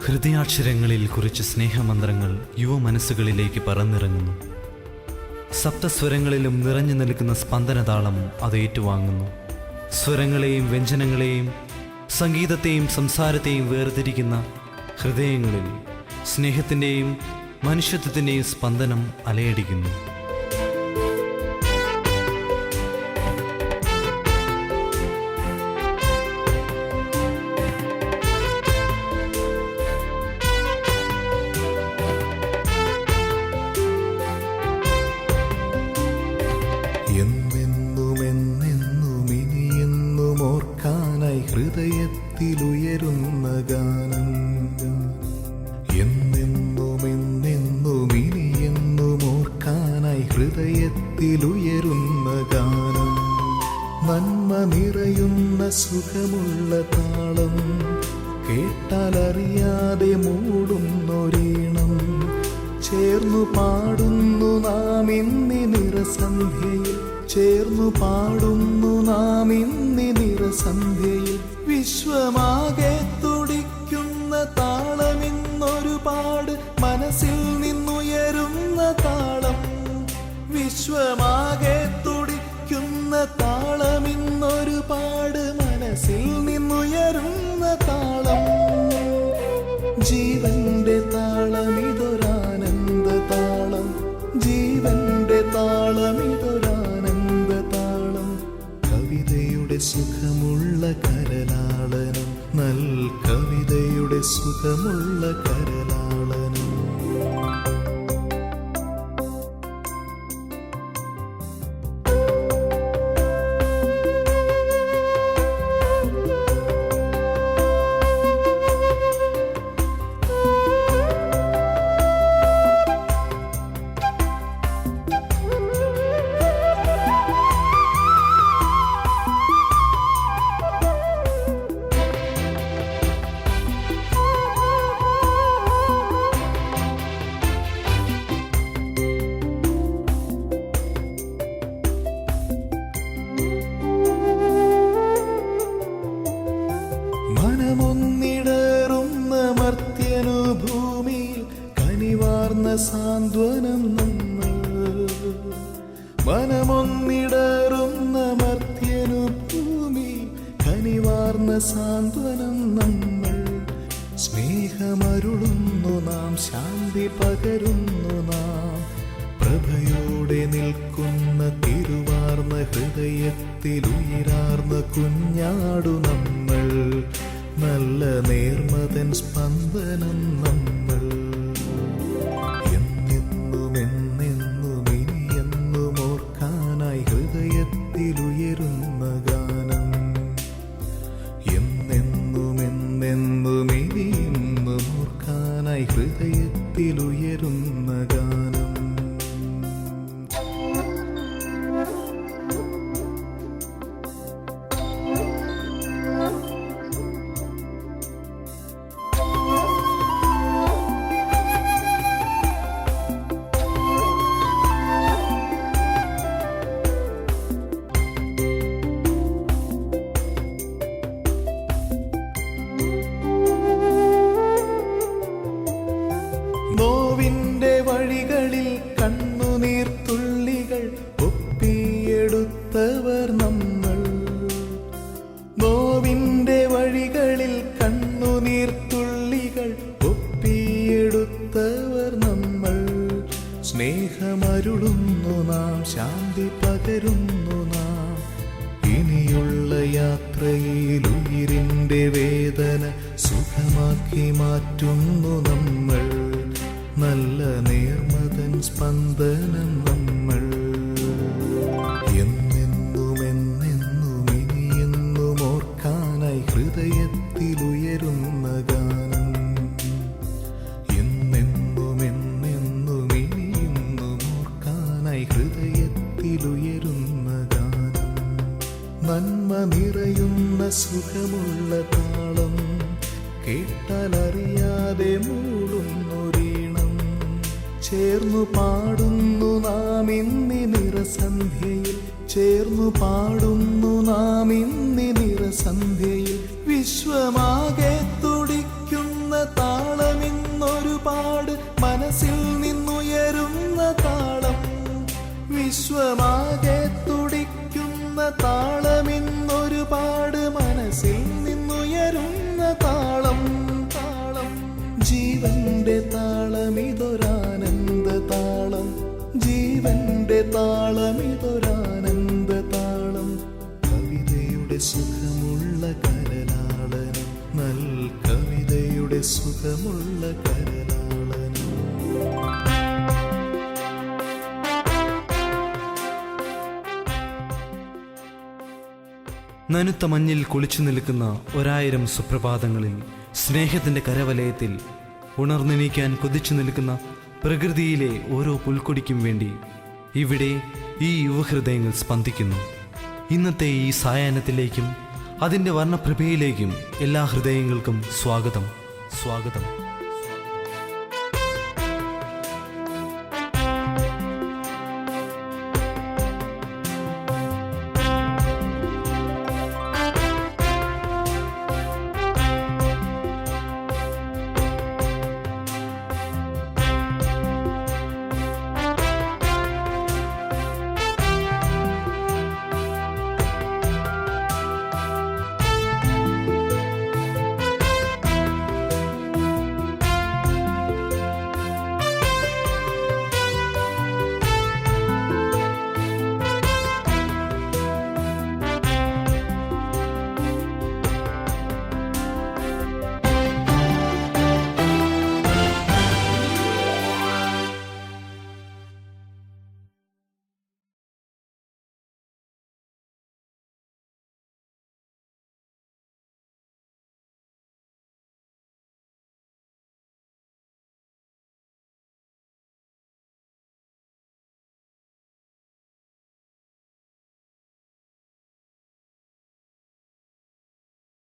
ഹൃദയാക്ഷരങ്ങളിൽ കുറിച്ച് സ്നേഹമന്ത്രങ്ങൾ യുവ മനസ്സുകളിലേക്ക് പറന്നിറങ്ങുന്നു. സപ്തസ്വരങ്ങളിലും നിറഞ്ഞു നിൽക്കുന്ന സ്പന്ദനതാളം അത് ഏറ്റുവാങ്ങുന്നു. സ്വരങ്ങളെയും വ്യഞ്ജനങ്ങളെയും സംഗീതത്തെയും സംസാരത്തെയും വേർതിരിക്കുന്ന ഹൃദയങ്ങളിൽ സ്നേഹത്തിൻ്റെയും മനുഷ്യത്വത്തിൻ്റെയും സ്പന്ദനം അലയടിക്കുന്നു. ഹൃദയത്തിലുയരുന്ന ഗാനം എന്നെന്നും ഇനിയെന്നും ഓർക്കാനായി ഹൃദയത്തിലുയരുന്ന ഗാനം നന്മ നിറയുന്ന സുഖമുള്ള താളം കേട്ടാലറിയാതെ മൂടുന്നൊരീണം ചേർന്നു പാടുന്നു നാം ഇന്നി നിറസന്ധ്യയിൽ ചേർന്നു പാടുന്നു നാം ഇന്നി നിറസന്ധ്യയിൽ വിശ്വമാകെ തുടിക്കുന്ന താളമിന്നൊരുപാട് മനസ്സിൽ നിന്നുയരുന്ന താളം വിശ്വമാകെ തുടിക്കുന്ന താളമിന്നൊരുപാട് മനസ്സിൽ നിന്നുയരുന്ന താളം ജീവന്റെ താളമിതൊരാനന്ദ താളം ജീവന്റെ താളമിതൊരാനന്ദ താളം കവിതയുടെ സുഖമുള്ള കരലാളനം നൽ കവിതയുടെ സുഖമുള്ള കരലാളനം മനമൊന്നിടറുന്ന മർത്യനു ഭൂമിയിൽ കനിവാർന്ന സാന്ത്വനം നമ്മൾ മനമൊന്നിടറുന്ന മർത്യനു ഭൂമിയിൽ കനിവാർന്ന സാന്ത്വനം നമ്മൾ സ്നേഹമരുളുന്നു നാം ശാന്തി പകരുന്നു നാം പ്രഭയോടെ നിൽക്കുന്ന തിരുവാർന്ന ഹൃദയത്തിലുയരാർന്ന കുഞ്ഞാടു നമ്മൾ നല്ല നേർമതൻ സ്പന്ദനം നമ്മൾ എന്നെന്നും ഇനിയെന്നും ഓർക്കാനായി ഹൃദയത്തിലുയരുന്ന ഗാനം എന്നെന്നും ഇനിയെന്നും ഓർക്കാനായി ഹൃദയത്തിലുയരുന്ന ഗാനം നോവിന്റെ വഴികളിൽ കണ്ണുനീർത്തുള്ളികൾ ഒപ്പിയെടുത്തവർ നമ്മൾ നോവിന്റെ വഴികളിൽ കണ്ണുനീർത്തുള്ളികൾ ഒപ്പിയെടുത്തവർ നമ്മൾ സ്നേഹമരുളുന്നു നാം ശാന്തി പകരുന്നു നാം ഇനിയുള്ള യാത്രയിൽ ഉയിരിന്റെ വേദന സുഖമാക്കി മാറ്റുന്നു നമ്മൾ നല്ല നേർമതൻ സ്പന്ദനം നമ്മൾ എന്നെന്നും ഇനിയെന്നും ഓർക്കാനായി ഹൃദയത്തിലുയരുന്ന ഗാനം എന്നെന്നും ഇനിയെന്നും ഓർക്കാനായി സുഖമുള്ള താളം കേട്ടാലറിയാതെ മൂളുന്നൊരീണം ചേർന്നു പാടുന്നു നാം ഇന്നി നിറസന്ധ്യയിൽ ചേർന്നു പാടുന്നു നാം ഇന്നി നിറസന്ധ്യയിൽ വിശ്വമാകെ തുടിക്കുന്ന താളമിന്നൊരുപാട് മനസ്സിൽ നിന്നുയരുന്ന താളം വിശ്വമാകെ തുടിക്കുന്ന താളമിന്നൊരുപാട് മനസ്സിൽ നിന്നുയരുന്ന താളം താളം ജീവന്റെ താളമിതൊരാനന്ദ താളം ജീവന്റെ താളമിതൊരാനന്ദ താളം കവിതയുടെ സുഖമുള്ള കരലാളനം നൽ കവിതയുടെ സുഖമുള്ള കരലാളനം നനുത്ത മഞ്ഞിൽ കുളിച്ചു നിൽക്കുന്ന 1000 സുപ്രഭാതങ്ങളിൽ സ്നേഹത്തിന്റെ കരവലയത്തിൽ ഉണർന്നെണീക്കാൻ കൊതിച്ചു നിൽക്കുന്ന പ്രകൃതിയിലെ ഓരോ പുൽക്കൊടിക്കും വേണ്ടി ഇവിടെ ഈ യുവഹൃദയങ്ങൾ സ്പന്ദിക്കുന്നു. ഇന്നത്തെ ഈ സായാഹ്നത്തിലേക്കും അതിൻ്റെ വർണ്ണപ്രഭയിലേക്കും എല്ലാ ഹൃദയങ്ങൾക്കും സ്വാഗതം.